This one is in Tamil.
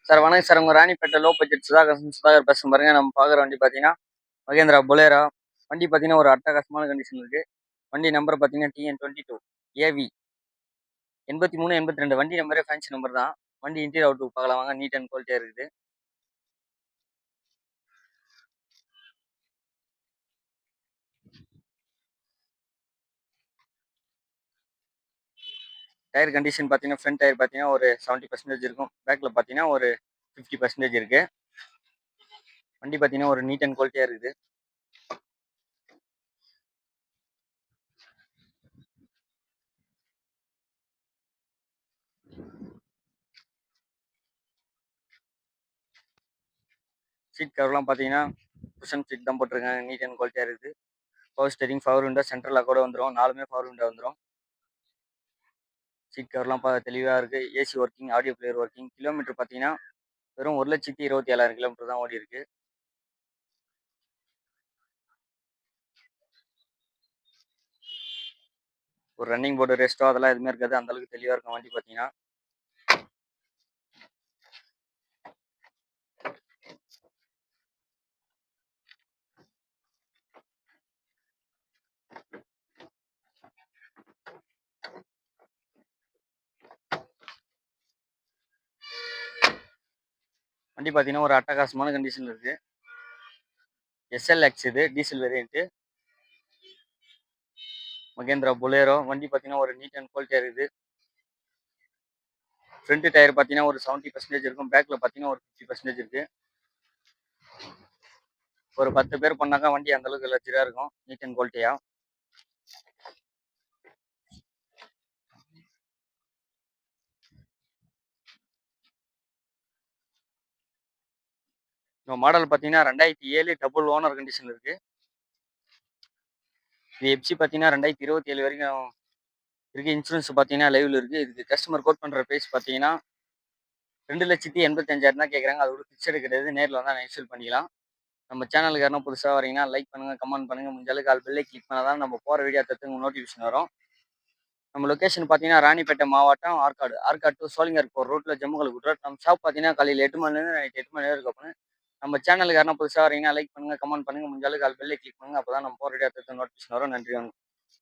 சார் வணக்கம் சார். உங்க ராணிப்பேட்டை லோ பட்ஜெட் சுதாகர் பேசுறேன் பாருங்க. நம்ம பார்க்குற வண்டி பார்த்தீங்கன்னா, மகேந்திரா பொலேரோ. வண்டி பார்த்தீங்கன்னா, ஒரு அட்டகாசமான கண்டிஷன் இருக்கு. வண்டி நம்பர் பார்த்தீங்கன்னா, TN22 AV 83 82. வண்டி நம்பரே ஃபேன்சி நம்பர் தான். வண்டி இன்டீரியர் அவுட்லுக் பார்க்கலாம் வாங்க. நீட் அண்ட் குவாலிட்டியா இருக்குது. டயர் கண்டிஷன் பார்த்தீங்கன்னா, ஃப்ரண்ட் டயர் பார்த்தீங்கன்னா ஒரு 70% இருக்கும். பேக்ல பார்த்தீங்கன்னா ஒரு 50% இருக்கு. வண்டி பார்த்தீங்கன்னா, ஒரு நீட் அண்ட் குவாலிட்டியா இருக்குது. சீட் கவர்லாம் பார்த்தீங்கன்னா, குஷன் சீட் தான் போட்டிருக்காங்க. நீட் அண்ட் குவாலிட்டியா இருக்குது. Power steering, power window, central lock கூட வந்துரும். 4மே பவர் விண்டோ வந்துரும். சீட் கவர்லாம் தெளிவாக இருக்குது. AC working, audio player working. Kilometre பார்த்தீங்கன்னா வெறும் 1,27,000 கிலோமீட்டர் தான் ஓடி இருக்கு. ஒரு ரன்னிங் போர்டு ரெஸ்ட்டோ அதெல்லாம் எதுவுமே இருக்காது. அந்த அளவுக்கு தெளிவாக இருக்கும் வண்டி பார்த்தீங்கன்னா. வண்டி பார்த்தீங்கன்னா ஒரு அட்டகாசமான கண்டிஷனில் இருக்கு. SLX இது டீசல் வேரியன்ட்டு. மகேந்திரா பொலேரோ. வண்டி பார்த்தீங்கன்னா ஒரு நீட் அண்ட் குவாலிட்டியாக இருக்குது. ஃப்ரண்ட் டயர் பார்த்தீங்கன்னா ஒரு 70% இருக்கும். பேக்கில் பார்த்தீங்கன்னா ஒரு 50% இருக்கு. ஒரு 10 பேர் பண்ணாக்கா வண்டி அந்த அளவுக்கு லட்சரியாக இருக்கும். நீட் அண்ட் குவாலிட்டியா. இந்த மாடல் பார்த்தீங்கன்னா 2007 டபுள் ஓனர் கண்டிஷன் இருக்கு. இது எப்சி பார்த்தீங்கன்னா 2027 வரைக்கும் இருக்கு. இன்சூரன்ஸ் பார்த்தீங்கன்னா லைவ்ல இருக்கு. இதுக்கு கஸ்டமர் கோட் பண்ற பிரைஸ் பார்த்தீங்கன்னா 2,85,000 தான் கேட்குறாங்க. அது ஒரு ஃபிக்ஸடு கிடையாது. நேரில் வந்தால் நெகோஷியேட் பண்ணிக்கலாம். நம்ம சேனலுக்கு யாரும் புதுசாக வரீங்கன்னா லைக் பண்ணுங்க, கமெண்ட் பண்ணுங்க. முடிஞ்ச அளவுக்கு பெல்லை கிளிக் பண்ணால் தான் நம்ம போகிற வீடியோ தத்து உங்களுக்கு நோட்டிஃபிகேஷன் வரும். நம்ம லொக்கேஷன் பார்த்தீங்கன்னா ராணிப்பேட்டை மாவட்டம் ஆற்காடு டு சோளிங்கர் போகிற ரோட்டில் ஜம்முகல் ரோட். நம்ம ஷாப் பார்த்தீங்கன்னா காலையில் 8 மணிலேருந்து நைட் 8 மணி வரைக்கும் இருக்கும். நம்ம சேனலுக்கு யாரும் புதுசாக வரீங்கன்னா லைக் பண்ணுங்க, கமெண்ட் பண்ணுங்க. முடிஞ்ச அளவுக்கு பெல்லை கிளிக் பண்ணுங்க. அப்போ தான் நம்ம போகிற வீடியோ தத்து நோட்டிஃபிகேஷன் வரும். நன்றி.